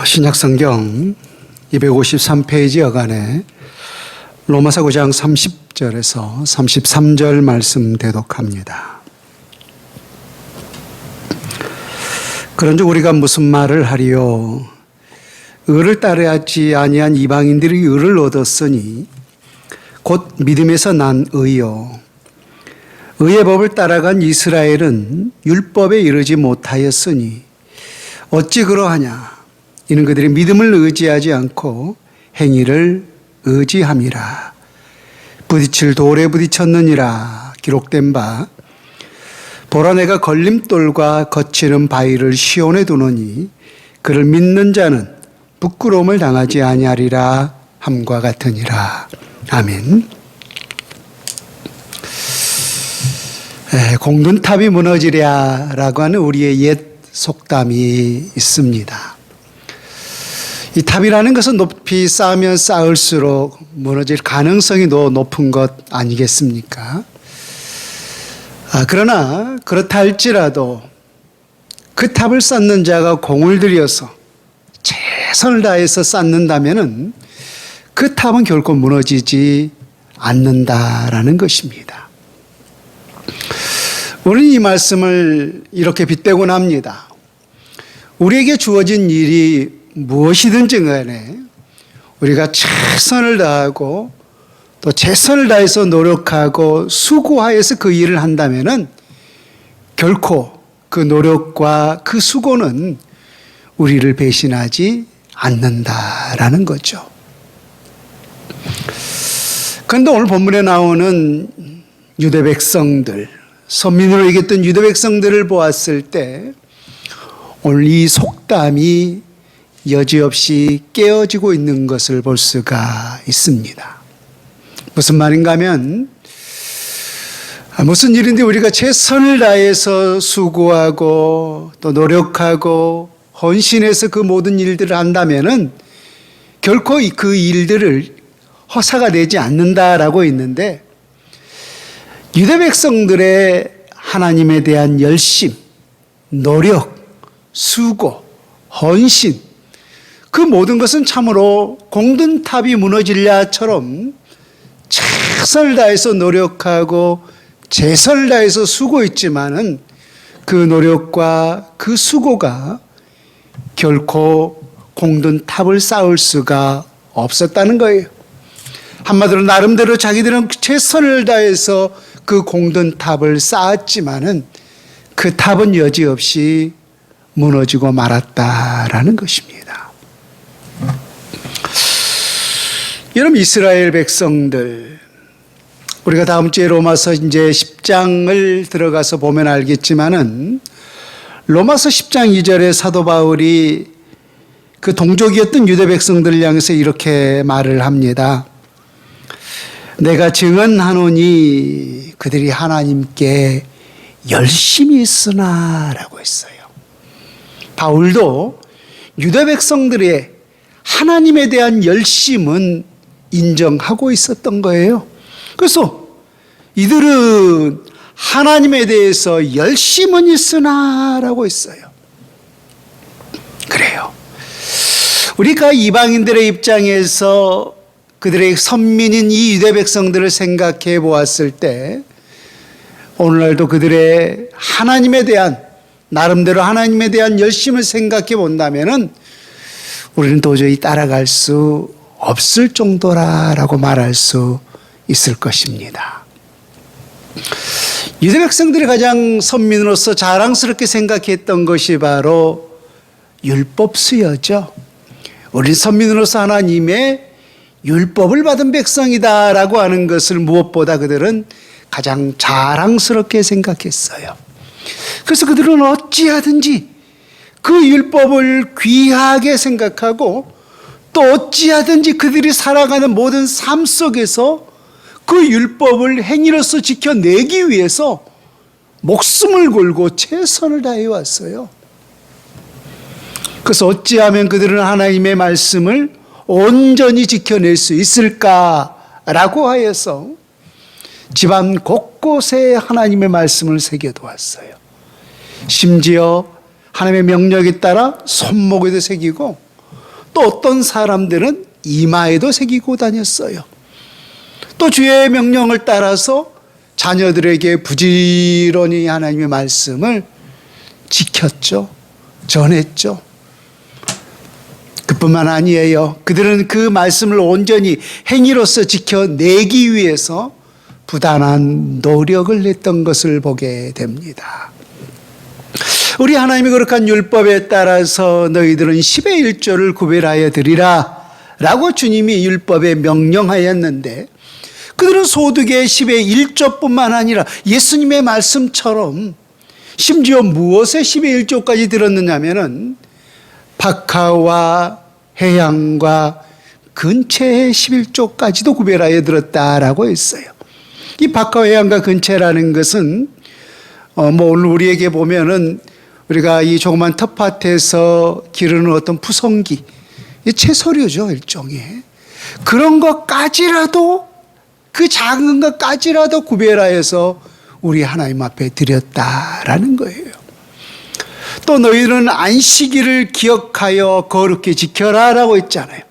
신약성경 253페이지 여간에 로마서 9장 30절에서 33절 말씀 대독합니다. 그런즉 우리가 무슨 말을 하리요? 의를 따르지 아니한 이방인들이 의를 얻었으니 곧 믿음에서 난 의요. 의의 법을 따라간 이스라엘은 율법에 이르지 못하였으니 어찌 그러하냐? 이는 그들이 믿음을 의지하지 않고 행위를 의지함이라. 부딪힐 돌에 부딪혔느니라. 기록된 바 보라 내가 걸림돌과 거치는 바위를 시온에 두노니 그를 믿는 자는 부끄러움을 당하지 아니하리라 함과 같으니라. 아멘. 공든탑이 무너지랴라고 하는 우리의 옛 속담이 있습니다. 이 탑이라는 것은 높이 쌓으면 쌓을수록 무너질 가능성이 더 높은 것 아니겠습니까? 그러나 그렇다 할지라도 그 탑을 쌓는 자가 공을 들여서 최선을 다해서 쌓는다면은 그 탑은 결코 무너지지 않는다라는 것입니다. 우리는 이 말씀을 이렇게 빗대곤 합니다. 우리에게 주어진 일이 무엇이든지 간에 우리가 최선을 다하고 또 최선을 다해서 노력하고 수고하여서 그 일을 한다면은 결코 그 노력과 그 수고는 우리를 배신하지 않는다라는 거죠. 그런데 오늘 본문에 나오는 유대 백성들, 선민으로 얘기했던 유대 백성들을 보았을 때 오늘 이 속담이 여지없이 깨어지고 있는 것을 볼 수가 있습니다. 무슨 말인가 하면 무슨 일인데 우리가 최선을 다해서 수고하고 또 노력하고 헌신해서 그 모든 일들을 한다면은 결코 그 일들을 허사가 되지 않는다라고 있는데 유대 백성들의 하나님에 대한 열심, 노력, 수고, 헌신 그 모든 것은 참으로 공든탑이 무너질랴처럼 최선을 다해서 노력하고 최선을 다해서 수고했지만은 그 노력과 그 수고가 결코 공든탑을 쌓을 수가 없었다는 거예요. 한마디로 나름대로 자기들은 최선을 다해서 그 공든탑을 쌓았지만은 그 탑은 여지없이 무너지고 말았다라는 것입니다. 여러분, 이스라엘 백성들, 우리가 다음 주에 로마서 이제 10장을 들어가서 보면 알겠지만은 로마서 10장 2절에 사도 바울이 그 동족이었던 유대 백성들을 향해서 이렇게 말을 합니다. 내가 증언하노니 그들이 하나님께 열심히 있으나 라고 했어요. 바울도 유대 백성들의 하나님에 대한 열심은 인정하고 있었던 거예요. 그래서 이들은 하나님에 대해서 열심은 있으나 라고 했어요. 그래요. 우리가 이방인들의 입장에서 그들의 선민인 이 유대 백성들을 생각해 보았을 때 오늘날도 그들의 하나님에 대한 나름대로 하나님에 대한 열심을 생각해 본다면은 우리는 도저히 따라갈 수 없을 정도라고 말할 수 있을 것입니다. 유대 백성들이 가장 선민으로서 자랑스럽게 생각했던 것이 바로 율법 수여죠. 우리 선민으로서 하나님의 율법을 받은 백성이다라고 하는 것을 무엇보다 그들은 가장 자랑스럽게 생각했어요. 그래서 그들은 어찌하든지 그 율법을 귀하게 생각하고 또 어찌하든지 그들이 살아가는 모든 삶 속에서 그 율법을 행위로서 지켜내기 위해서 목숨을 걸고 최선을 다해 왔어요. 그래서 어찌하면 그들은 하나님의 말씀을 온전히 지켜낼 수 있을까라고 하여서 집안 곳곳에 하나님의 말씀을 새겨두었어요. 심지어 하나님의 명령에 따라 손목에도 새기고 또 어떤 사람들은 이마에도 새기고 다녔어요. 또 주의 명령을 따라서 자녀들에게 부지런히 하나님의 말씀을 지켰죠. 전했죠. 그뿐만 아니에요. 그들은 그 말씀을 온전히 행위로서 지켜내기 위해서 부단한 노력을 했던 것을 보게 됩니다. 우리 하나님의 거룩한 율법에 따라서 너희들은 10의 1조를 구별하여 드리라 라고 주님이 율법에 명령하였는데, 그들은 소득의 10의 1조뿐만 아니라 예수님의 말씀처럼 심지어 무엇에 10의 1조까지 들었느냐면은 박하와 해양과 근체의 11조까지도 구별하여 들었다라고 했어요. 이 박하와 해양과 근체라는 것은 오늘 우리에게 보면은 우리가 이 조그만 텃밭에서 기르는 어떤 푸성기, 채소류죠, 일종의. 그런 것까지라도, 그 작은 것까지라도 구별하여서 우리 하나님 앞에 드렸다라는 거예요. 또 너희는 안식일을 기억하여 거룩히 지켜라라고 했잖아요.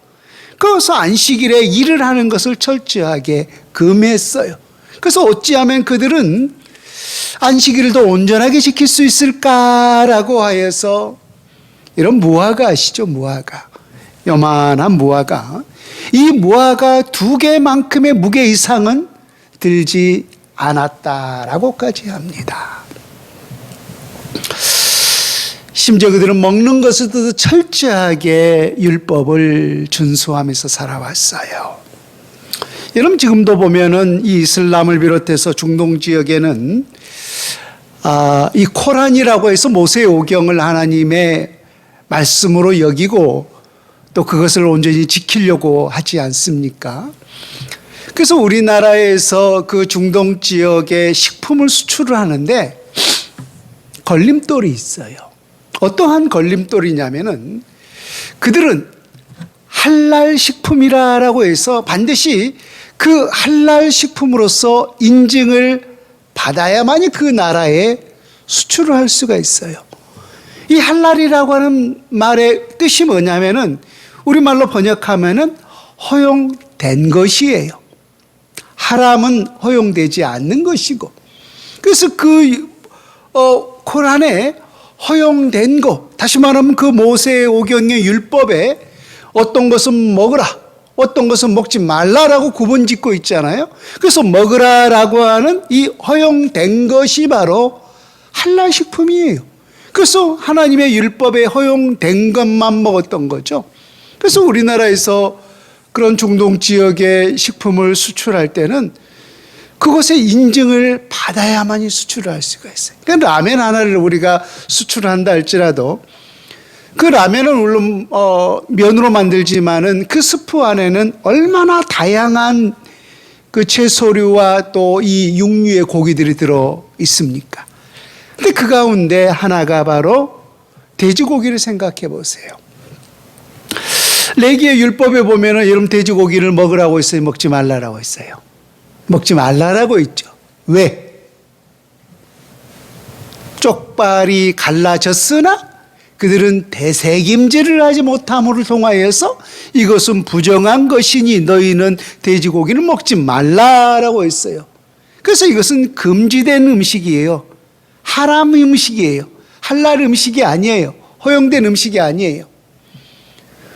그래서 안식일에 일을 하는 것을 철저하게 금했어요. 그래서 어찌하면 그들은 안식일을 더 온전하게 지킬 수 있을까라고 하여서 이런 무화과 아시죠? 무화과. 요만한 무화과. 이 무화과 2개만큼의 무게 이상은 들지 않았다라고까지 합니다. 심지어 그들은 먹는 것에도 철저하게 율법을 준수하면서 살아왔어요. 여러분, 지금도 보면은 이 이슬람을 비롯해서 중동 지역에는 이 코란이라고 해서 모세오경을 하나님의 말씀으로 여기고 또 그것을 온전히 지키려고 하지 않습니까? 그래서 우리나라에서 그 중동 지역에 식품을 수출을 하는데 걸림돌이 있어요. 어떠한 걸림돌이냐면은 그들은 할랄 식품이라고 해서 반드시 그 할랄 식품으로서 인증을 받아야만이 그 나라에 수출을 할 수가 있어요. 이 할랄이라고 하는 말의 뜻이 뭐냐면은 우리말로 번역하면은 허용된 것이에요. 하람은 허용되지 않는 것이고, 그래서 그 코란에 허용된 것, 다시 말하면 그 모세오경의 율법에 어떤 것은 먹으라, 어떤 것은 먹지 말라라고 구분짓고 있잖아요. 그래서 먹으라라고 하는 이 허용된 것이 바로 할랄 식품이에요. 그래서 하나님의 율법에 허용된 것만 먹었던 거죠. 그래서 우리나라에서 그런 중동 지역의 식품을 수출할 때는 그것의 인증을 받아야만이 수출을 할 수가 있어요. 그러니까 라면 하나를 우리가 수출한다 할지라도 그 라면은 물론 면으로 만들지만은 그 스프 안에는 얼마나 다양한 그 채소류와 또 이 육류의 고기들이 들어 있습니까? 근데 그 가운데 하나가 바로 돼지고기를 생각해 보세요. 레위기의 율법에 보면은 여러분 돼지고기를 먹으라고 했어요, 먹지 말라라고 했어요? 먹지 말라라고 했죠. 왜? 쪽발이 갈라졌으나 그들은 대세김질을 하지 못함으로 통하여서 이것은 부정한 것이니 너희는 돼지고기를 먹지 말라라고 했어요. 그래서 이것은 금지된 음식이에요. 하람 음식이에요. 할랄 음식이 아니에요. 허용된 음식이 아니에요.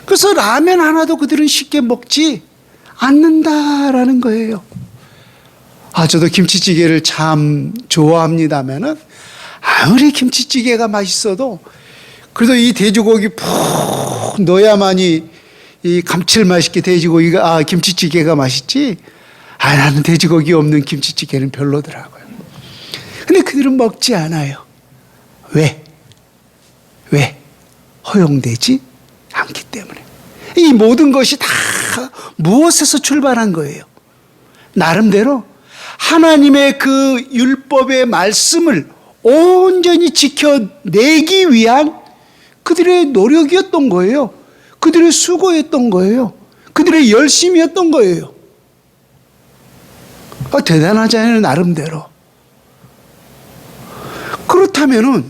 그래서 라면 하나도 그들은 쉽게 먹지 않는다라는 거예요. 저도 김치찌개를 참 좋아합니다만은 아무리 김치찌개가 맛있어도 그래도 이 돼지고기 푹 넣어야만이 이 감칠맛 있게 돼지고기가 김치찌개가 맛있지. 나는 돼지고기 없는 김치찌개는 별로더라고요. 근데 그들은 먹지 않아요. 왜? 허용되지 않기 때문에. 이 모든 것이 다 무엇에서 출발한 거예요? 나름대로 하나님의 그 율법의 말씀을 온전히 지켜내기 위한 그들의 노력이었던 거예요. 그들의 수고였던 거예요. 그들의 열심이었던 거예요. 대단하잖아요, 나름대로. 그렇다면은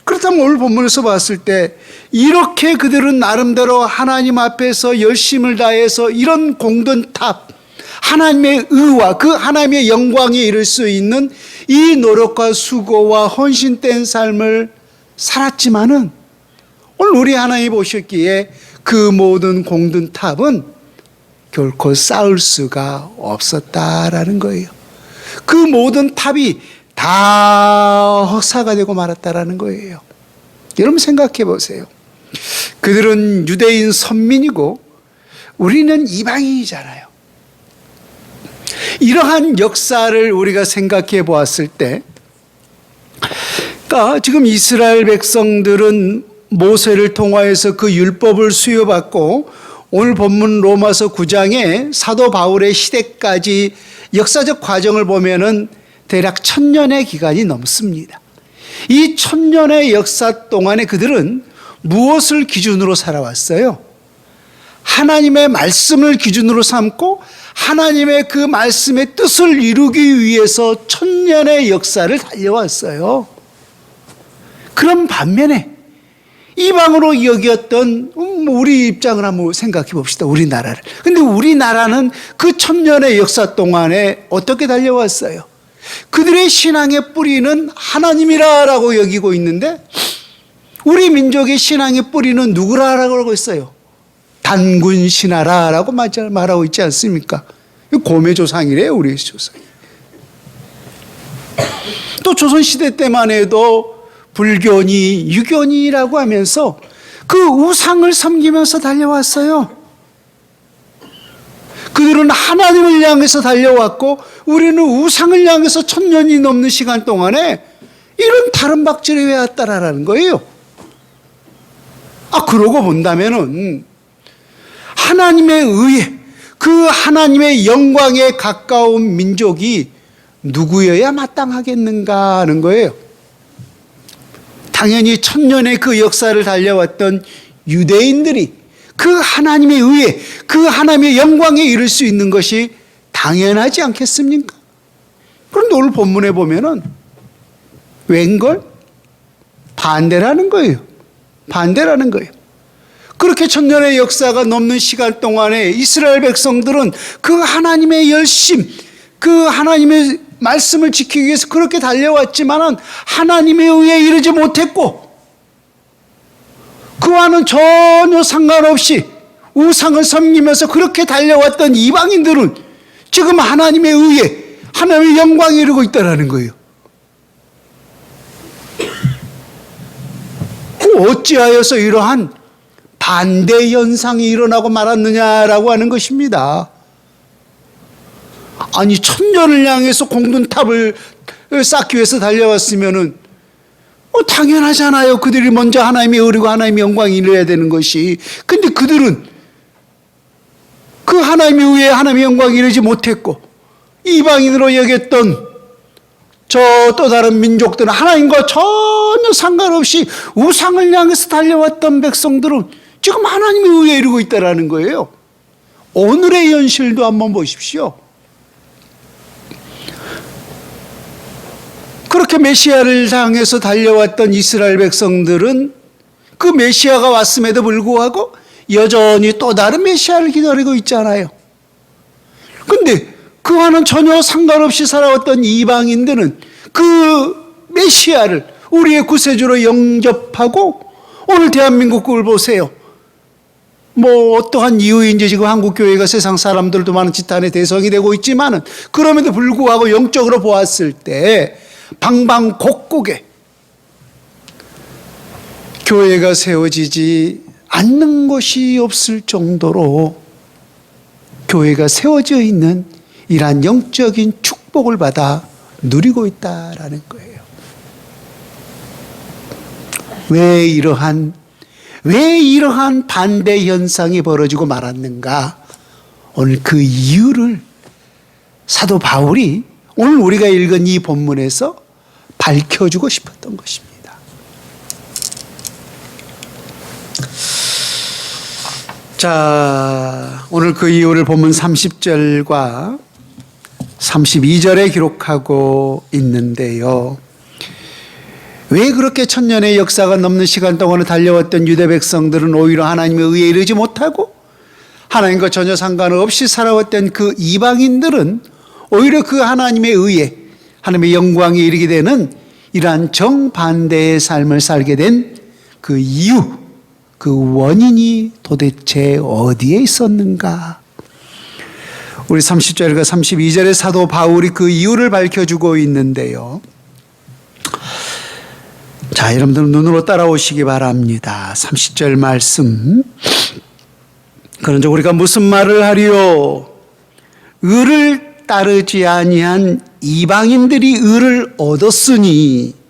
그렇다면 오늘 본문에서 봤을 때 이렇게 그들은 나름대로 하나님 앞에서 열심을 다해서 이런 공든 탑, 하나님의 의와 그 하나님의 영광에 이를 수 있는 이 노력과 수고와 헌신된 삶을 살았지만은 오늘 우리 하나님이 보셨기에 그 모든 공든 탑은 결코 쌓을 수가 없었다라는 거예요. 그 모든 탑이 다 헛사가 되고 말았다라는 거예요. 여러분 생각해 보세요. 그들은 유대인 선민이고 우리는 이방인이잖아요. 이러한 역사를 우리가 생각해 보았을 때, 그러니까 지금 이스라엘 백성들은 모세를 통하여서 그 율법을 수여받고 오늘 본문 로마서 9장에 사도 바울의 시대까지 역사적 과정을 보면은 대략 1000년의 기간이 넘습니다. 이 1000년의 역사 동안에 그들은 무엇을 기준으로 살아왔어요? 하나님의 말씀을 기준으로 삼고 하나님의 그 말씀의 뜻을 이루기 위해서 1000년의 역사를 달려왔어요. 그런 반면에 이방으로 여겼던 우리 입장을 한번 생각해 봅시다. 우리나라를. 근데 우리나라는 그 1000년의 역사 동안에 어떻게 달려왔어요? 그들의 신앙의 뿌리는 하나님이라고 여기고 있는데 우리 민족의 신앙의 뿌리는 누구라고 했어요? 단군 신하라라고 말하고 있지 않습니까? 고매 조상이래요, 우리 조상이. 또 조선시대 때만 해도 불교니 유교니라고 하면서 그 우상을 섬기면서 달려왔어요. 그들은 하나님을 향해서 달려왔고 우리는 우상을 향해서 1000년이 넘는 시간 동안에 이런 다른 박질을 해왔다라는 거예요. 그러고 본다면은 하나님의 의에 그 하나님의 영광에 가까운 민족이 누구여야 마땅하겠는가 하는 거예요. 당연히 1000년의 그 역사를 달려왔던 유대인들이 그 하나님의 의에 그 하나님의 영광에 이를 수 있는 것이 당연하지 않겠습니까? 그런데 오늘 본문에 보면은 웬걸? 반대라는 거예요. 반대라는 거예요. 그렇게 1000년의 역사가 넘는 시간 동안에 이스라엘 백성들은 그 하나님의 열심, 그 하나님의 말씀을 지키기 위해서 그렇게 달려왔지만은 하나님의 의에 이르지 못했고 그와는 전혀 상관없이 우상을 섬기면서 그렇게 달려왔던 이방인들은 지금 하나님의 의에 하나님의 영광에 이르고 있다는 거예요. 어찌하여서 이러한 반대 현상이 일어나고 말았느냐라고 하는 것입니다. 아니 1000년을 향해서 공든탑을 쌓기 위해서 달려왔으면은 당연하잖아요. 그들이 먼저 하나님의 의리고 하나님의 영광이 이루어야 되는 것이. 근데 그들은 그 하나님의 의에 하나님의 영광이 이루지 못했고 이방인으로 여겼던 저 또 다른 민족들은 하나님과 전혀 상관없이 우상을 향해서 달려왔던 백성들은 지금 하나님의 의에 이루고 있다는 거예요. 오늘의 현실도 한번 보십시오. 그렇게 메시아를 향해서 달려왔던 이스라엘 백성들은 그 메시아가 왔음에도 불구하고 여전히 또 다른 메시아를 기다리고 있잖아요. 그런데 그와는 전혀 상관없이 살아왔던 이방인들은 그 메시아를 우리의 구세주로 영접하고 오늘 대한민국을 보세요. 어떠한 이유인지 지금 한국교회가 세상 사람들도 많은 지탄의 대상이 되고 있지만은 그럼에도 불구하고 영적으로 보았을 때 방방곡곡에 교회가 세워지지 않는 곳이 없을 정도로 교회가 세워져 있는 이러한 영적인 축복을 받아 누리고 있다라는 거예요. 왜 이러한 반대 현상이 벌어지고 말았는가? 오늘 그 이유를 사도 바울이 오늘 우리가 읽은 이 본문에서 밝혀주고 싶었던 것입니다. 자, 오늘 그 이유를 본문 30절과 32절에 기록하고 있는데요. 왜 그렇게 천년의 역사가 넘는 시간 동안에 달려왔던 유대 백성들은 오히려 하나님의 의에 이르지 못하고 하나님과 전혀 상관없이 살아왔던 그 이방인들은 오히려 그 하나님의 의에 하나님의 영광에 이르게 되는 이러한 정반대의 삶을 살게 된 그 이유, 그 원인이 도대체 어디에 있었는가? 우리 30절과 32절의 사도 바울이 그 이유를 밝혀주고 있는데요. 자, 여러분들 눈으로 따라오시기 바랍니다. 30절 말씀. 그런즉 우리가 무슨 말을 하리요? 의를 따르지 아니한 이방인들이 의를 얻었으니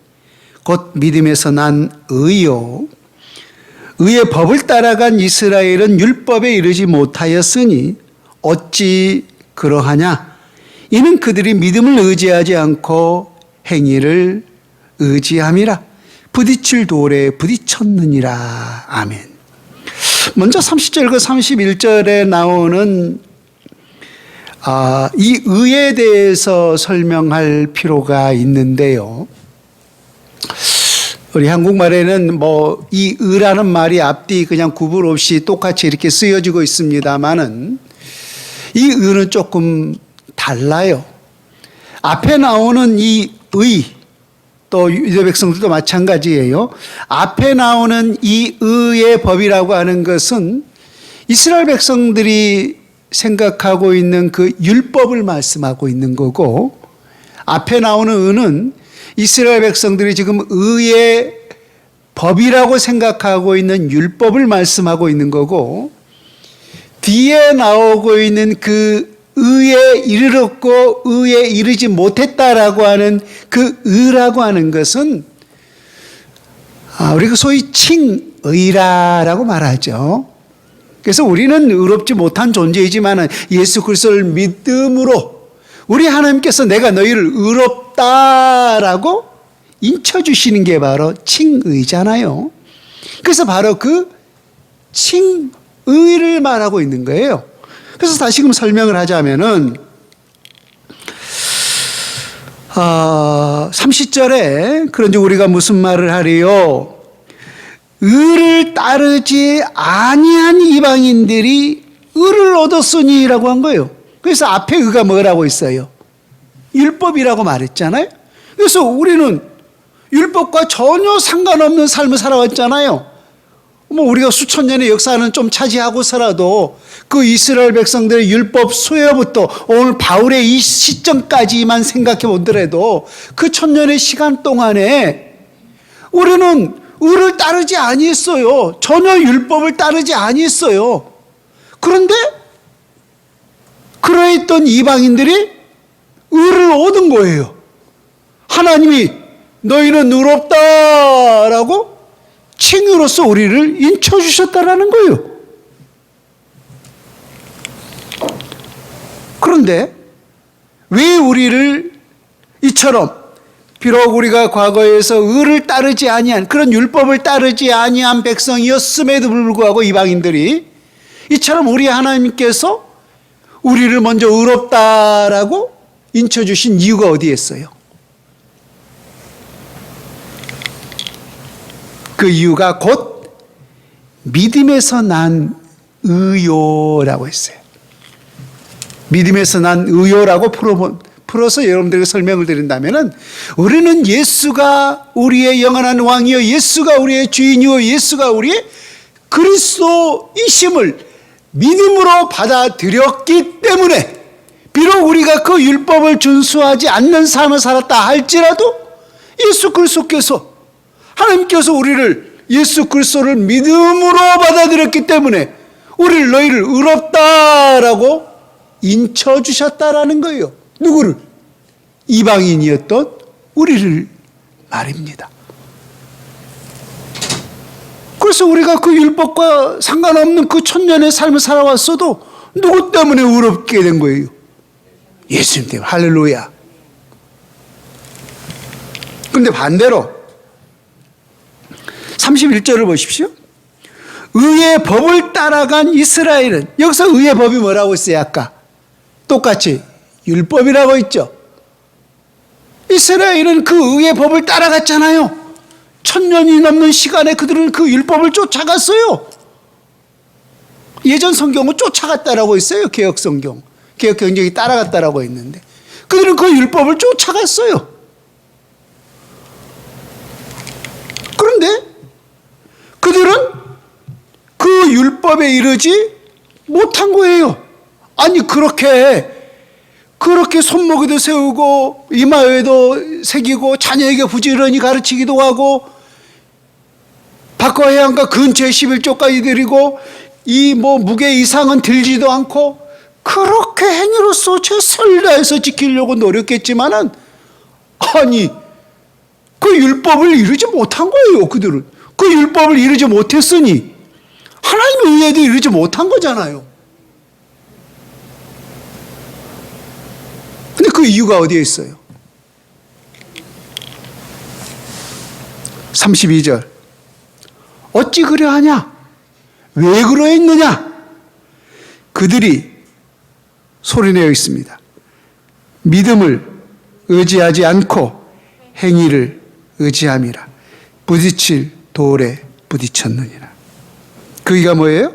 곧 믿음에서 난 의요. 의의 법을 따라간 이스라엘은 율법에 이르지 못하였으니 어찌 그러하냐? 이는 그들이 믿음을 의지하지 않고 행위를 의지함이라. 부딪힐 돌에 부딪혔느니라. 아멘. 먼저 30절과 31절에 나오는 이 의에 대해서 설명할 필요가 있는데요. 우리 한국말에는 이 의라는 말이 앞뒤 그냥 구분 없이 똑같이 이렇게 쓰여지고 있습니다만은 이 의는 조금 달라요. 앞에 나오는 이 의, 또 유대 백성들도 마찬가지예요. 앞에 나오는 이 의의 법이라고 하는 것은 이스라엘 백성들이 생각하고 있는 그 율법을 말씀하고 있는 거고, 앞에 나오는 의는 이스라엘 백성들이 지금 의의 법이라고 생각하고 있는 율법을 말씀하고 있는 거고, 뒤에 나오고 있는 그 의에 이르렀고 의에 이르지 못했다라고 하는 그 의라고 하는 것은 우리가 소위 칭의라라고 말하죠. 그래서 우리는 의롭지 못한 존재이지만 예수 그리스도를 믿음으로 우리 하나님께서 내가 너희를 의롭다라고 인쳐주시는 게 바로 칭의잖아요. 그래서 바로 그 칭의를 말하고 있는 거예요. 그래서 다시금 설명을 하자면은 30절에 그런즉 우리가 무슨 말을 하리요? 의를 따르지 아니한 이방인들이 의를 얻었으니라고 한 거예요. 그래서 앞에 의가 뭐라고 있어요? 율법이라고 말했잖아요. 그래서 우리는 율법과 전혀 상관없는 삶을 살아왔잖아요. 우리가 수천 년의 역사는 좀 차지하고서라도 그 이스라엘 백성들의 율법 수요부터 오늘 바울의 이 시점까지만 생각해 보더라도 그 천년의 시간 동안에 우리는 의를 따르지 아니했어요. 전혀 율법을 따르지 아니했어요. 그런데 그러했던 이방인들이 의를 얻은 거예요. 하나님이 너희는 의롭다라고 칭의로서 우리를 인쳐주셨다라는 거예요. 그런데 왜 우리를 이처럼 비록 우리가 과거에서 의를 따르지 아니한 그런 율법을 따르지 아니한 백성이었음에도 불구하고 이방인들이 이처럼 우리 하나님께서 우리를 먼저 의롭다라고 인쳐주신 이유가 어디에 있어요? 그 이유가 곧 믿음에서 난 의요라고 했어요. 믿음에서 난 의요라고 풀어서 여러분들에게 설명을 드린다면은 우리는 예수가 우리의 영원한 왕이요, 예수가 우리의 주인이요, 예수가 우리의 그리스도이심을 믿음으로 받아들였기 때문에 비록 우리가 그 율법을 준수하지 않는 삶을 살았다 할지라도 예수 그리스도께서 하나님께서 우리를 예수 그리스도를 믿음으로 받아들였기 때문에 우리를 너희를 의롭다라고 인쳐주셨다라는 거예요. 누구를? 이방인이었던 우리를 말입니다. 그래서 우리가 그 율법과 상관없는 그 천년의 삶을 살아왔어도 누구 때문에 의롭게 된 거예요? 예수님 때문에. 할렐루야. 그런데 반대로 31절을 보십시오. 의의 법을 따라간 이스라엘은, 여기서 의의 법이 뭐라고 했어요? 아까 똑같이 율법이라고 했죠. 이스라엘은 그 의의 법을 따라갔잖아요. 천년이 넘는 시간에 그들은 그 율법을 쫓아갔어요. 예전 성경은 쫓아갔다라고 했어요. 개혁 성경. 개혁 경쟁이 따라갔다라고 했는데 그들은 그 율법을 쫓아갔어요. 그런데 그들은 그 율법에 이르지 못한 거예요. 아니 그렇게 손목에도 세우고 이마에도 새기고 자녀에게 부지런히 가르치기도 하고 밖과 해안가 근처에 11조까지 드리고 이 무게 이상은 들지도 않고 그렇게 행위로서 최선을 다해서 지키려고 노력했지만은 아니 그 율법을 이루지 못한 거예요. 그들은 그 율법을 이루지 못했으니 하나님의 의에도 이루지 못한 거잖아요. 근데 그 이유가 어디에 있어요? 32절 어찌 그러하냐? 왜 그러했느냐? 그들이 소리내어 있습니다. 믿음을 의지하지 않고 행위를 의지함이라. 부딪힐 돌에 부딪혔느니라. 그게 뭐예요?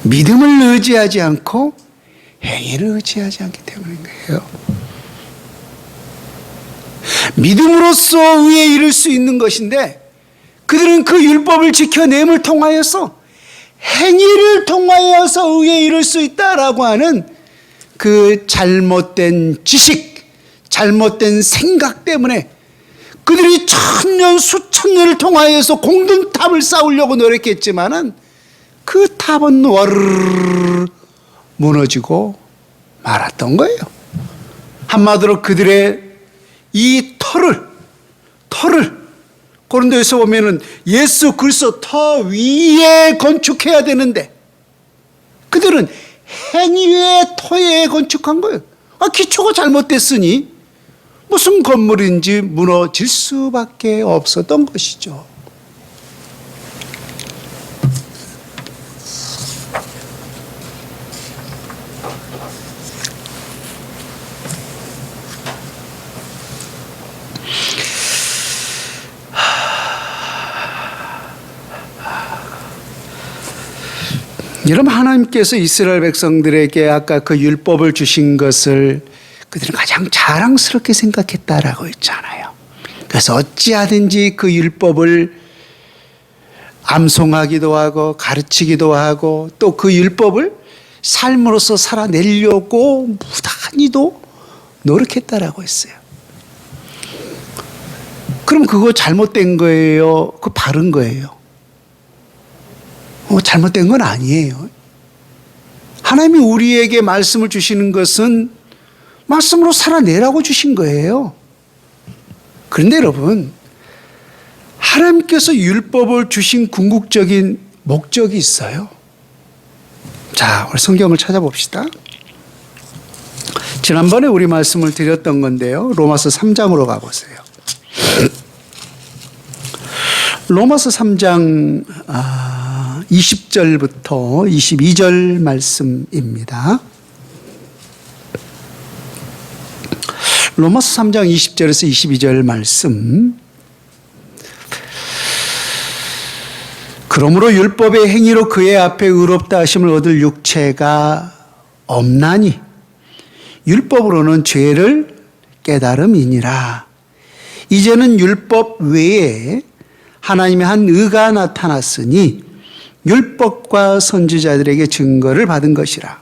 믿음을 의지하지 않고 행위를 의지하지 않기 때문인 거예요. 믿음으로써 의에 이를 수 있는 것인데 그들은 그 율법을 지켜냄을 통하여서 행위를 통하여서 의에 이를 수 있다라고 하는 그 잘못된 지식, 잘못된 생각 때문에 그들이 천년 수천 년을 통하여서 공든탑을 쌓으려고 노력했지만은 그 탑은 와르르 무너지고 말았던 거예요. 한마디로 그들의 이 터를 고린도에서 보면은 예수 그리스도 터 위에 건축해야 되는데 그들은 행위의 터에 건축한 거예요. 기초가 잘못됐으니 무슨 건물인지 무너질 수밖에 없었던 것이죠. 여러분 하나님께서 이스라엘 백성들에게 아까 그 율법을 주신 것을 그들은 가장 자랑스럽게 생각했다라고 했잖아요. 그래서 어찌하든지 그 율법을 암송하기도 하고 가르치기도 하고 또 그 율법을 삶으로서 살아내려고 무단히도 노력했다라고 했어요. 그럼 그거 잘못된 거예요? 그거 바른 거예요? 잘못된 건 아니에요. 하나님이 우리에게 말씀을 주시는 것은 말씀으로 살아내라고 주신 거예요. 그런데 여러분, 하나님께서 율법을 주신 궁극적인 목적이 있어요. 자, 우리 성경을 찾아봅시다. 지난번에 우리 말씀을 드렸던 건데요. 로마서 3장으로 가보세요. 로마서 3장 20절부터 22절 말씀입니다. 로마서 3장 20절에서 22절 말씀. 그러므로 율법의 행위로 그의 앞에 의롭다 하심을 얻을 육체가 없나니 율법으로는 죄를 깨달음이니라. 이제는 율법 외에 하나님의 한 의가 나타났으니 율법과 선지자들에게 증거를 받은 것이라.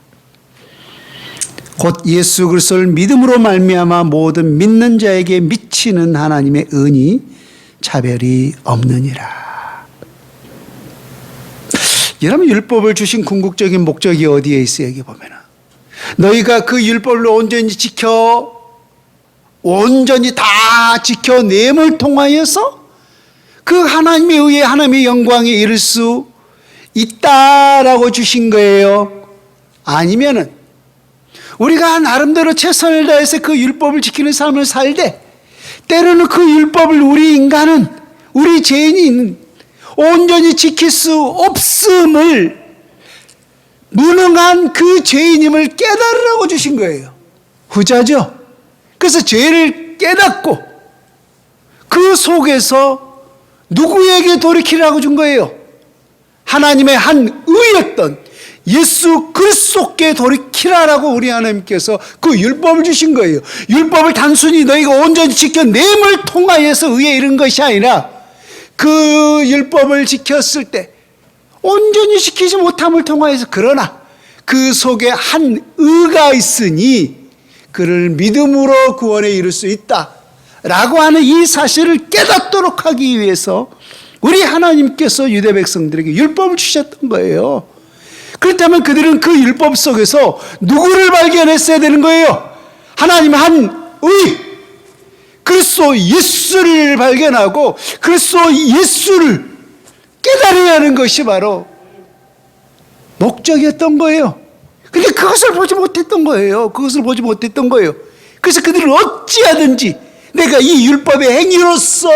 곧 예수 그리스도를 믿음으로 말미암아 모든 믿는 자에게 미치는 하나님의 은이 차별이 없느니라. 여러분 율법을 주신 궁극적인 목적이 어디에 있어요? 여기 보면은 너희가 그 율법을 온전히 다 지켜냄을 통하여서 그 하나님에 의해 하나님의 영광에 이를 수 있다라고 주신 거예요? 아니면은 우리가 나름대로 최선을 다해서 그 율법을 지키는 삶을 살되 때로는 그 율법을 우리 인간은 우리 죄인이 온전히 지킬 수 없음을 무능한 그 죄인임을 깨달으라고 주신 거예요. 후자죠. 그래서 죄를 이를 깨닫고 그 속에서 누구에게 돌이키라고 준 거예요? 하나님의 한 의였던 예수 그리스도께 돌이키라라고 우리 하나님께서 그 율법을 주신 거예요. 율법을 단순히 너희가 온전히 지켜냄을 통하여서 의에 이른 것이 아니라 그 율법을 지켰을 때 온전히 지키지 못함을 통하여서 그러나 그 속에 한 의가 있으니 그를 믿음으로 구원에 이를 수 있다라고 하는 이 사실을 깨닫도록 하기 위해서 우리 하나님께서 유대 백성들에게 율법을 주셨던 거예요. 그렇다면 그들은 그 율법 속에서 누구를 발견했어야 되는 거예요? 하나님의 한 의, 그리스도 예수를 발견하고 그리스도 예수를 깨달아야 하는 것이 바로 목적이었던 거예요. 근데 그것을 보지 못했던 거예요. 그것을 보지 못했던 거예요. 그래서 그들은 어찌하든지 내가 이 율법의 행위로서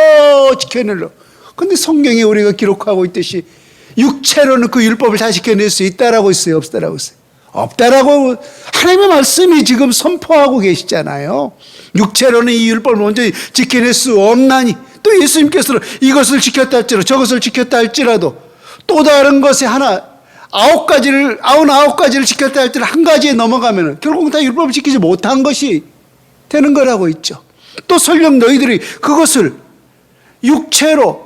지켜내려. 근데 성경에 우리가 기록하고 있듯이 육체로는 그 율법을 다 지켜낼 수 있다라고 있어요? 없다라고 있어요? 없다라고 하나님의 말씀이 지금 선포하고 계시잖아요. 육체로는 이 율법을 먼저 지켜낼 수 없나니 또 예수님께서는 이것을 지켰다 할지라도 저것을 지켰다 할지라도 또 다른 것에 아홉 가지를 지켰다 할지라도 한 가지에 넘어가면 결국 다 율법을 지키지 못한 것이 되는 거라고 있죠. 또 설령 너희들이 그것을 육체로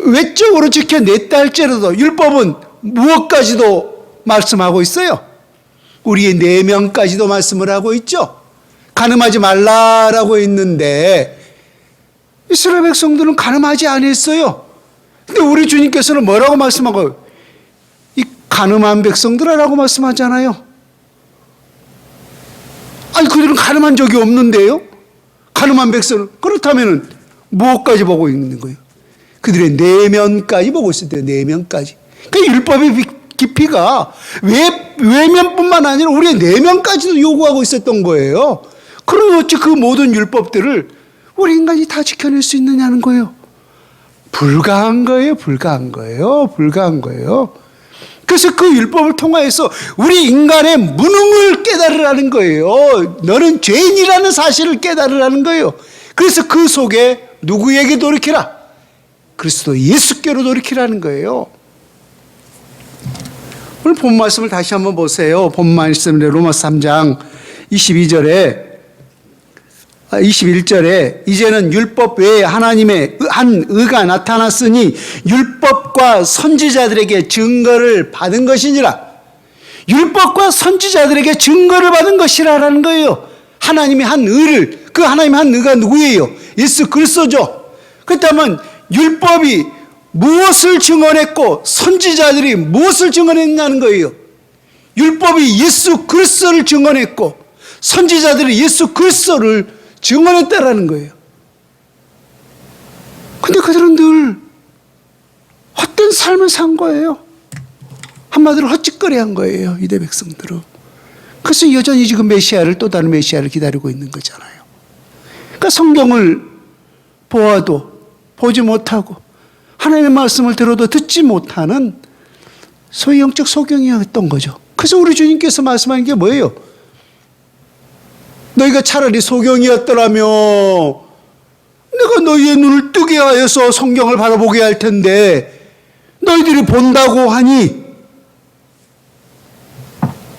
외적으로 지켜냈다 할지라도 율법은 무엇까지도 말씀하고 있어요? 우리의 내면까지도 말씀을 하고 있죠. 간음하지 말라라고 있는데 이스라엘 백성들은 간음하지 않았어요. 근데 우리 주님께서는 뭐라고 말씀하고 이 간음한 백성들아라고 말씀하잖아요. 아니 그들은 간음한 적이 없는데요. 간음한 백성은 그렇다면 무엇까지 보고 있는 거예요? 그들의 내면까지 보고 있어야 돼요. 내면까지. 그 율법의 깊이가 외면뿐만 아니라 우리의 내면까지도 요구하고 있었던 거예요. 그럼 어찌 그 모든 율법들을 우리 인간이 다 지켜낼 수 있느냐는 거예요. 불가한 거예요. 불가한 거예요. 불가한 거예요. 그래서 그 율법을 통하여서 우리 인간의 무능을 깨달으라는 거예요. 너는 죄인이라는 사실을 깨달으라는 거예요. 그래서 그 속에 누구에게 돌이키라? 그리스도 예수께로 돌이키라는 거예요. 오늘 본 말씀을 다시 한번 보세요. 본 말씀에 로마서 3장 21절에 이제는 율법 외에 하나님의 한 의가 나타났으니 율법과 선지자들에게 증거를 받은 것이니라. 율법과 선지자들에게 증거를 받은 것이라는 거예요. 하나님의 한 의를, 그 하나님의 한 의가 누구예요? 예수 그리스도죠. 그렇다면 율법이 무엇을 증언했고 선지자들이 무엇을 증언했냐는 거예요. 율법이 예수 그리스도를 증언했고 선지자들이 예수 그리스도를 증언했다라는 거예요. 근데 그들은 늘 헛된 삶을 산 거예요. 한마디로 헛짓거리한 거예요. 유대 백성들은. 그래서 여전히 지금 메시아를, 또 다른 메시아를 기다리고 있는 거잖아요. 그러니까 성경을 보아도 보지 못하고 하나님의 말씀을 들어도 듣지 못하는 소위 영적 소경이었던 거죠. 그래서 우리 주님께서 말씀하는 게 뭐예요? 너희가 차라리 소경이었더라면 내가 너희의 눈을 뜨게 하여서 성경을 바라보게 할 텐데 너희들이 본다고 하니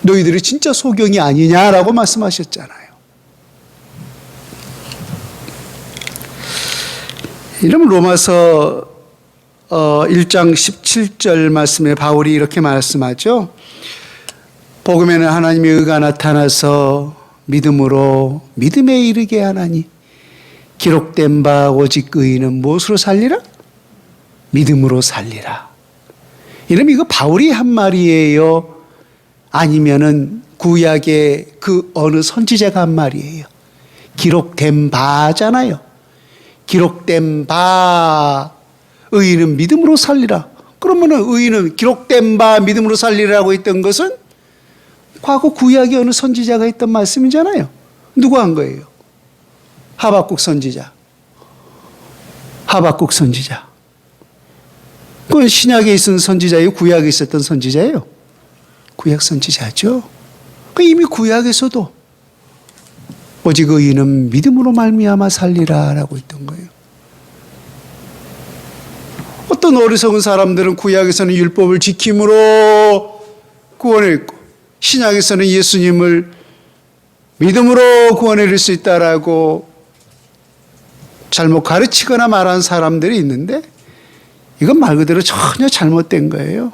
너희들이 진짜 소경이 아니냐라고 말씀하셨잖아요. 이러면 로마서 1장 17절 말씀에 바울이 이렇게 말씀하죠. 복음에는 하나님의 의가 나타나서 믿음으로 믿음에 이르게 하나니 기록된 바 오직 의인은 무엇으로 살리라? 믿음으로 살리라. 이러면 이거 바울이 한 말이에요? 아니면은 구약의 그 어느 선지자가 한 말이에요? 기록된 바잖아요. 기록된 바 의인은 믿음으로 살리라. 그러면은 의인은 기록된 바 믿음으로 살리라고 했던 것은 과거 구약의 어느 선지자가 했던 말씀이잖아요. 누가 한 거예요? 하박국 선지자. 하박국 선지자. 그건 신약에 있었던 선지자예요? 구약에 있었던 오직 의인은 믿음으로 말미암아 살리라라고 했던 거예요. 어떤 어리석은 사람들은 구약에서는 율법을 지킴으로 구원을 얻고 신약에서는 예수님을 믿음으로 구원을 얻을 수 있다라고 잘못 가르치거나 말하는 사람들이 있는데 이건 말 그대로 전혀 잘못된 거예요.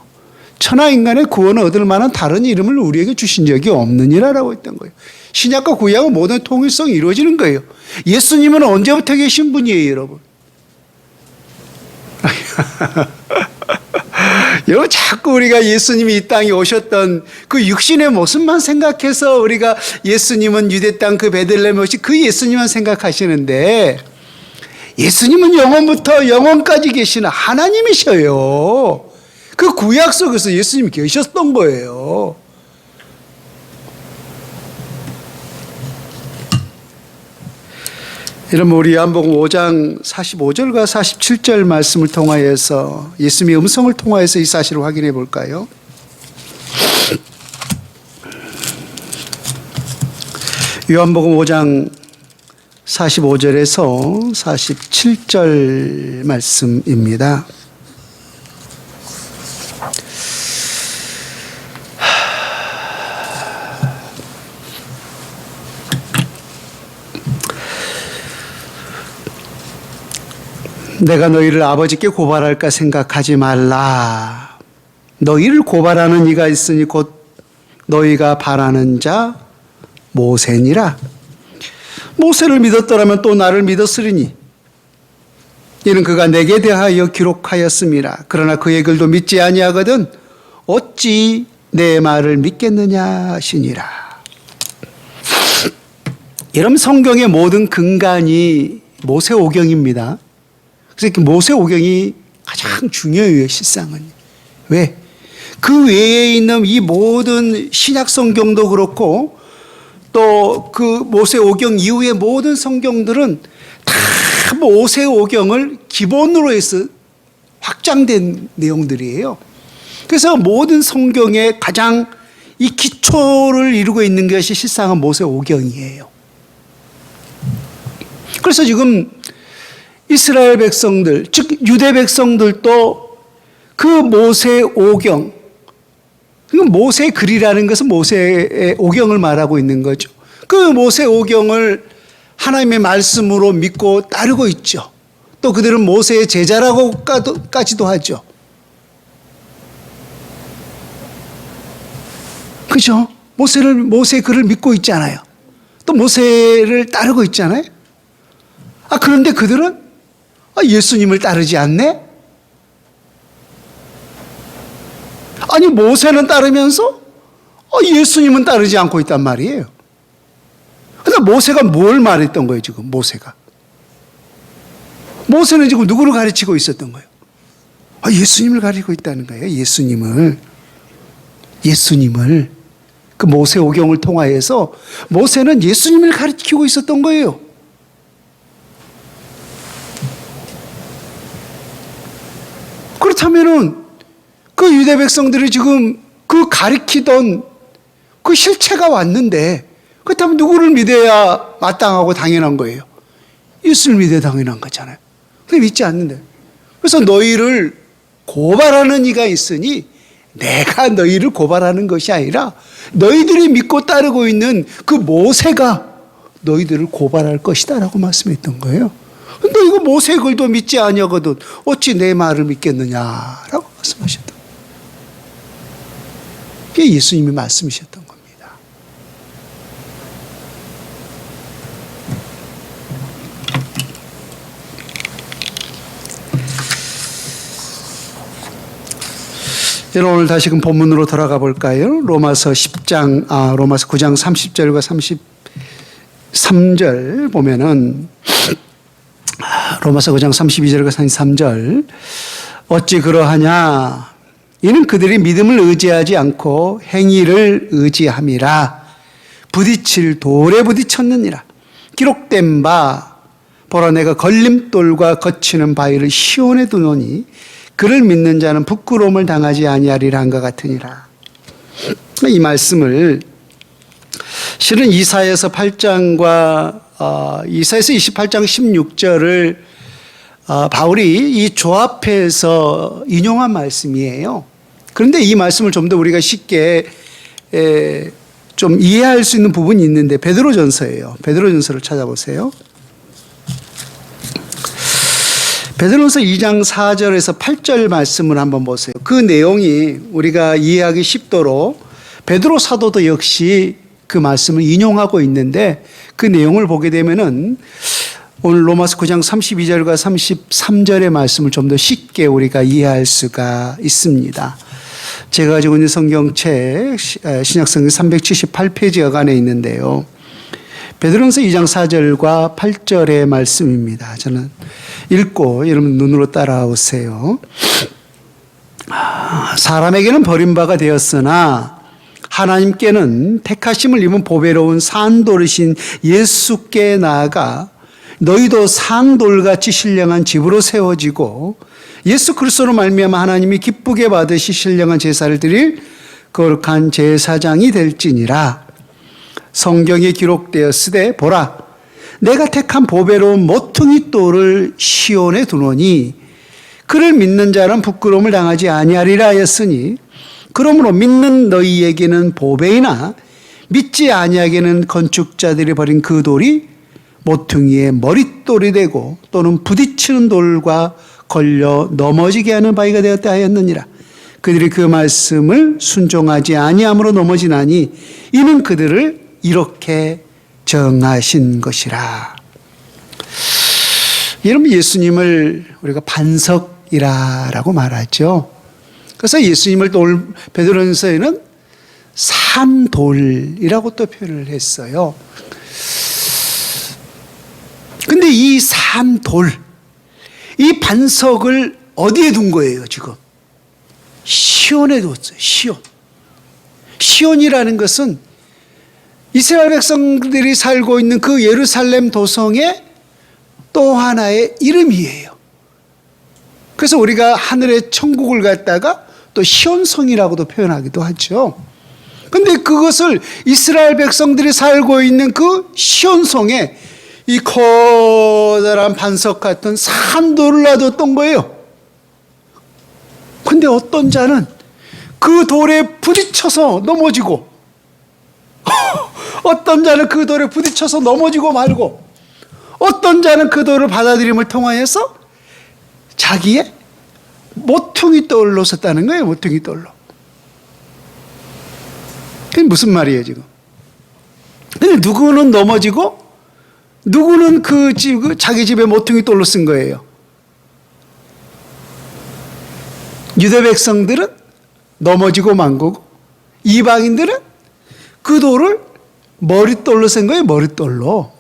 천하인간의 구원을 얻을 만한 다른 이름을 우리에게 주신 적이 없느니라라고 했던 거예요. 신약과 구약은 모든 통일성이 이루어지는 거예요. 예수님은 언제부터 계신 분이에요, 여러분? 여러분, 자꾸 우리가 예수님이 이 땅에 오셨던 그 육신의 모습만 생각해서 우리가 예수님은 유대 땅 그 베들레헴에 오신 그 예수님만 생각하시는데 예수님은 영원부터 영원까지 계시는 하나님이셔요. 그 구약 속에서 예수님이 계셨던 거예요. 여러분, 우리 요한복음 5장 45절과 47절 말씀을 통하여서 예수님의 음성을 통하여서 이 사실을 확인해 볼까요? 요한복음 5장 45절에서 47절 말씀입니다. 내가 너희를 아버지께 고발할까 생각하지 말라. 너희를 고발하는 이가 있으니 곧 너희가 바라는 자 모세니라. 모세를 믿었더라면 또 나를 믿었으리니 이는 그가 내게 대하여 기록하였음이라. 그러나 그의 글도 믿지 아니하거든 어찌 내 말을 믿겠느냐 하시니라. 여러분, 성경의 모든 근간이 모세오경입니다. 그래서 모세오경이 가장 중요해요, 실상은. 왜? 그 외에 있는 이 모든 신약 성경도 그렇고 또 그 모세오경 이후의 모든 성경들은 다 모세오경을 기본으로 해서 확장된 내용들이에요. 그래서 모든 성경의 가장 이 기초를 이루고 있는 것이 실상은 모세오경이에요. 그래서 지금 이스라엘 백성들, 즉 유대 백성들도 그 모세오경, 모세의 글이라는 것은 모세의 오경을 말하고 있는 거죠. 그 모세오경을 하나님의 말씀으로 믿고 따르고 있죠. 또 그들은 모세의 제자라고까지도 하죠. 그죠? 모세의 글을 믿고 있잖아요. 또 모세를 따르고 있잖아요. 그런데 그들은 예수님을 따르지 않네? 아니, 모세는 따르면서 예수님은 따르지 않고 있단 말이에요. 그러니까 모세가 뭘 말했던 거예요, 지금 모세가? 모세는 지금 누구를 가르치고 있었던 거예요? 예수님을 가르치고 있다는 거예요, 예수님을. 그 모세오경을 통하여서 모세는 예수님을 가르치고 있었던 거예요. 그렇다면은 그 유대 백성들이 지금 그 가리키던 그 실체가 왔는데 그렇다면 누구를 믿어야 마땅하고 당연한 거예요? 예수를 믿어야 당연한 거잖아요. 근데 믿지 않는데. 그래서 너희를 고발하는 이가 있으니 내가 너희를 고발하는 것이 아니라 너희들이 믿고 따르고 있는 그 모세가 너희들을 고발할 것이다 라고 말씀했던 거예요. 너 이거 모세의 글도 믿지 아니하거든 어찌 내 말을 믿겠느냐라고 말씀하셨던 거예요. 그게 예수님이 말씀이셨던 겁니다. 여러분, 오늘 다시금 본문으로 돌아가 볼까요? 로마서 9장 30절과 33절 보면은 로마서 9장 32절과 33절 어찌 그러하냐 이는 그들이 믿음을 의지하지 않고 행위를 의지함이라 부딪힐 돌에 부딪혔느니라 기록된 바 보라 내가 걸림돌과 거치는 바위를 시온에 두노니 그를 믿는 자는 부끄러움을 당하지 아니하리라 한 것 같으니라. 이 말씀을 실은 이사야서 8장과 이사야서 28장 16절을 바울이 이 조합해서 인용한 말씀이에요. 그런데 이 말씀을 좀 더 우리가 쉽게 좀 이해할 수 있는 부분이 있는데 베드로전서예요. 베드로전서를 찾아보세요. 베드로전서 2장 4절에서 8절 말씀을 한번 보세요. 그 내용이 우리가 이해하기 쉽도록 베드로 사도도 역시 그 말씀을 인용하고 있는데 그 내용을 보게 되면은 오늘 로마서 9장 32절과 33절의 말씀을 좀 더 쉽게 우리가 이해할 수가 있습니다. 제가 가지고 있는 성경책 신약성경 378페이지가 안에 있는데요. 베드로전서 2장 4절과 8절의 말씀입니다. 저는 읽고 여러분 눈으로 따라오세요. 사람에게는 버림받아 되었으나 하나님께는 택하심을 입은 보배로운 산돌이신 예수께 나아가 너희도 산돌같이 신령한 집으로 세워지고 예수 그리스도로 말미암아 하나님이 기쁘게 받으시 신령한 제사를 드릴 거룩한 제사장이 될지니라. 성경에 기록되었으되 보라 내가 택한 보배로운 모퉁이 돌을 시온에 두노니 그를 믿는 자는 부끄러움을 당하지 아니하리라 하였으니 그러므로 믿는 너희에게는 보배이나 믿지 아니하게는 건축자들이 버린 그 돌이 모퉁이의 머릿돌이 되고 또는 부딪히는 돌과 걸려 넘어지게 하는 바위가 되었다 하였느니라. 그들이 그 말씀을 순종하지 아니함으로 넘어지나니 이는 그들을 이렇게 정하신 것이라. 여러분 예수님을 우리가 반석이라고 말하죠. 그래서 예수님을 또 베드로전서에는 산돌이라고 또 표현을 했어요. 근데 이 산돌, 이 반석을 어디에 둔 거예요, 지금? 시온에 뒀어요, 시온. 시온이라는 것은 이스라엘 백성들이 살고 있는 그 예루살렘 도성의 또 하나의 이름이에요. 그래서 우리가 하늘의 천국을 갖다가 또 시온성이라고도 표현하기도 하죠. 근데 그것을 이스라엘 백성들이 살고 있는 그 시온성에 이 커다란 반석 같은 산돌을 놔뒀던 거예요. 근데 어떤 자는 그 돌에 부딪혀서 넘어지고 어떤 자는 그 돌에 부딪혀서 넘어지고 말고 어떤 자는 그 돌을 받아들임을 통하여서 자기의 모퉁이 돌로 썼다는 거예요. 모퉁이 돌로. 그게 무슨 말이에요 지금? 근데 누구는 넘어지고 누구는 자기 집에 모퉁이 돌로 쓴 거예요. 유대 백성들은 넘어지고 만 거고 이방인들은 그 돌을 머릿돌로 쓴 거예요. 머릿돌로.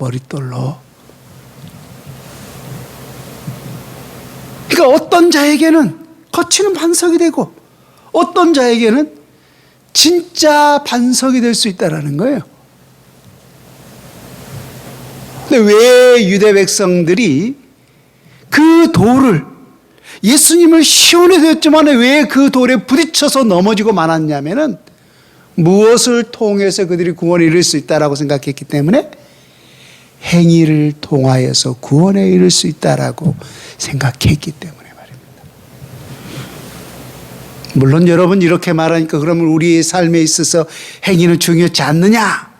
그러니까 어떤 자에게는 거치는 반석이 되고 어떤 자에게는 진짜 반석이 될 수 있다는 거예요. 근데 왜 유대 백성들이 그 돌을 예수님을 시온에 되었지만 왜 그 돌에 부딪혀서 넘어지고 말았냐면은 무엇을 통해서 그들이 구원에 이를 수 있다라고 생각했기 때문에 행위를 통하여서 구원에 이를 수 있다라고 생각했기 때문에 말입니다. 물론 여러분 이렇게 말하니까 그러면 우리의 삶에 있어서 행위는 중요하지 않느냐?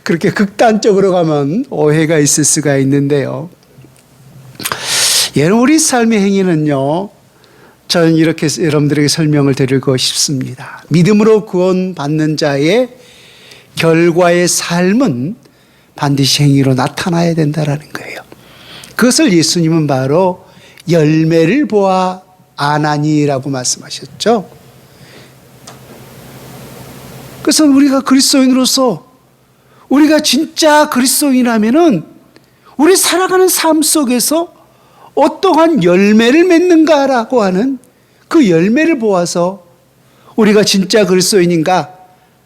그렇게 극단적으로 가면 오해가 있을 수가 있는데요. 여러분 우리 삶의 행위는요. 저는 이렇게 여러분들에게 설명을 드리고 싶습니다. 믿음으로 구원받는 자의 결과의 삶은 반드시 행위로 나타나야 된다는 거예요. 그것을 예수님은 바로 열매를 보아 아나니라고 말씀하셨죠. 그래서 우리가 그리스도인으로서 우리가 진짜 그리스도인이라면은 우리 살아가는 삶 속에서 어떠한 열매를 맺는가라고 하는 그 열매를 보아서 우리가 진짜 그리스도인인가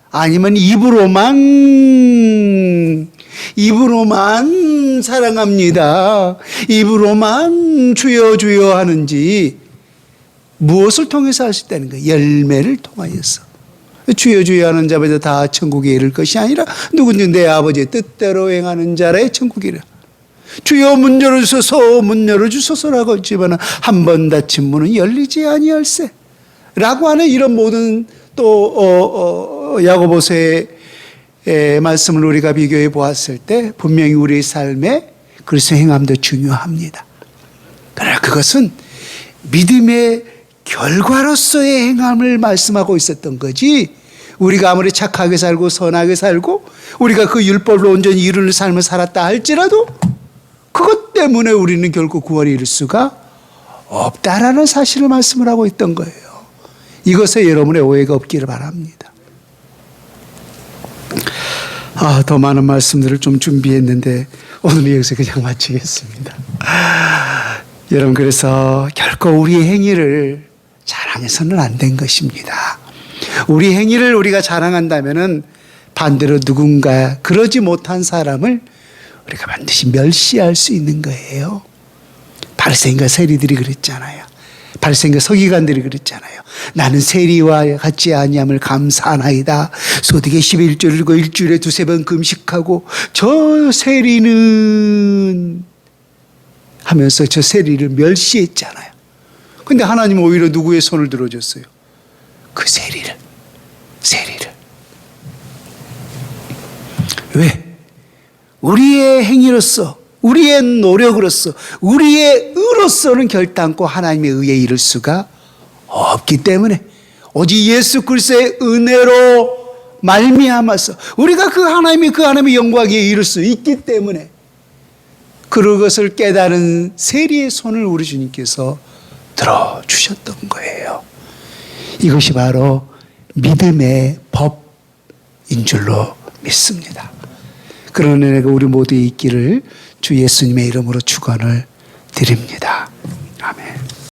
아니면 입으로만 사랑합니다. 입으로만 주여 주여 하는지 무엇을 통해서 할 수 있다는 거예요? 열매를 통하여서. 주여 주여 하는 자마다 다 천국에 이를 것이 아니라 누구든지 내 아버지의 뜻대로 행하는 자라야 천국이라. 주여 문 열어주소서 문 열어주소서라고 했지만 한 번 닫힌 문은 열리지 아니할세 라고 하는 이런 모든 또 야고보서의 말씀을 우리가 비교해 보았을 때 분명히 우리의 삶에 그리스도 행함도 중요합니다. 그러나 그것은 믿음의 결과로서의 행함을 말씀하고 있었던 거지, 우리가 아무리 착하게 살고 선하게 살고 우리가 그 율법으로 온전히 이루는 삶을 살았다 할지라도 그것 때문에 우리는 결국 구원에 이를 수가 없다라는 사실을 말씀을 하고 있던 거예요. 이것에 여러분의 오해가 없기를 바랍니다. 더 많은 말씀들을 좀 준비했는데 오늘 여기서 그냥 마치겠습니다. 여러분, 그래서 결코 우리의 행위를 자랑해서는 안 된 것입니다. 우리 행위를 우리가 자랑한다면은 반대로 누군가 그러지 못한 사람을 우리가 반드시 멸시할 수 있는 거예요. 바리새인과 세리들이 그랬잖아요. 바리새인과 서기관들이 그랬잖아요. 나는 세리와 같지 아니함을 감사하나이다. 소득의 11조를 고 일주일에 2-3번 금식하고 저 세리는 하면서 저 세리를 멸시했잖아요. 근데 하나님은 오히려 누구의 손을 들어줬어요? 그 세리를. 왜? 우리의 행위로서, 우리의 노력으로서, 우리의 의로서는 결단코 하나님의 의에 이를 수가 없기 때문에 오직 예수 그리스도의 은혜로 말미암아서 우리가 그 하나님의 영광에 이를 수 있기 때문에 그것을 깨달은 세리의 손을 우리 주님께서 들어주셨던 거예요. 이것이 바로 믿음의 법인 줄로 믿습니다. 그런 은혜가 우리 모두에 있기를 주 예수님의 이름으로 축원을 드립니다. 아멘.